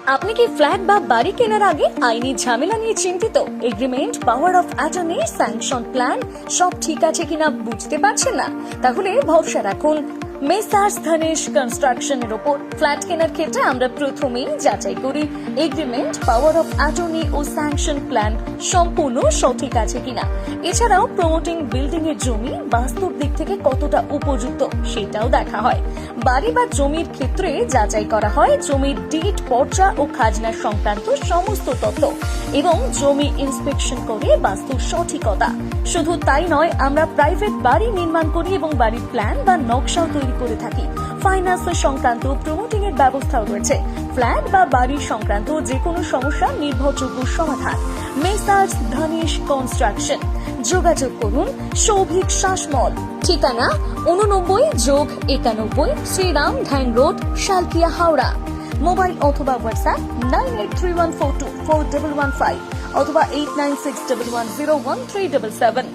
আপনি কি ফ্ল্যাট বা বাড়ি কেনার আগে আইনি ঝামেলা নিয়ে চিন্তিত? Agreement, power of attorney, sanction plan সব ঠিক আছে কিনা বুঝতে পারছেন না? তাহলে ভরসা রাখুন মেসার্স ধনেশ কনস্ট্রাকশনের ওপর। ফ্ল্যাট কেনার ক্ষেত্রে আমরা প্রথমেই যাচাই করি এগ্রিমেন্ট, পাওয়ার অফ অ্যাটর্নি ও স্যাংশন প্ল্যান সম্পূর্ণ সঠিক আছে কিনা। এছাড়াও প্রমোটিং বিল্ডিং এর জমি বাস্তব দিক থেকে কতটা উপযুক্ত সেটাও দেখা হয়। বাড়ি বা জমির ক্ষেত্রে যাচাই করা হয় জমির ডিড, পর্চা ও খাজনা সংক্রান্ত সমস্ত তথ্য এবং জমি ইন্সপেকশন করে বাস্তুর সঠিকতা। শুধু তাই নয়, আমরা প্রাইভেট বাড়ি নির্মাণ করি এবং বাড়ির প্ল্যান বা নকশাও তৈরি করে থাকি। ফাইন্যান্স সংক্রান্ত প্রমোটিং এর ব্যবস্থাও রয়েছে। ফ্ল্যাট বা বাড়ি সংক্রান্ত যে কোনো সমস্যার নির্ভরযোগ্য সমাধান মেসার্স ধনেশ কনস্ট্রাকশন। যোগাযোগ করুন সৌভিক শাসমল। ঠিকানা 89+91 শ্রীরাম ঢ্যাং রোড, শালকিয়া, হাওড়া। মোবাইল অথবা হোয়াটসঅ্যাপ 9831424115 অথবা 8961101377।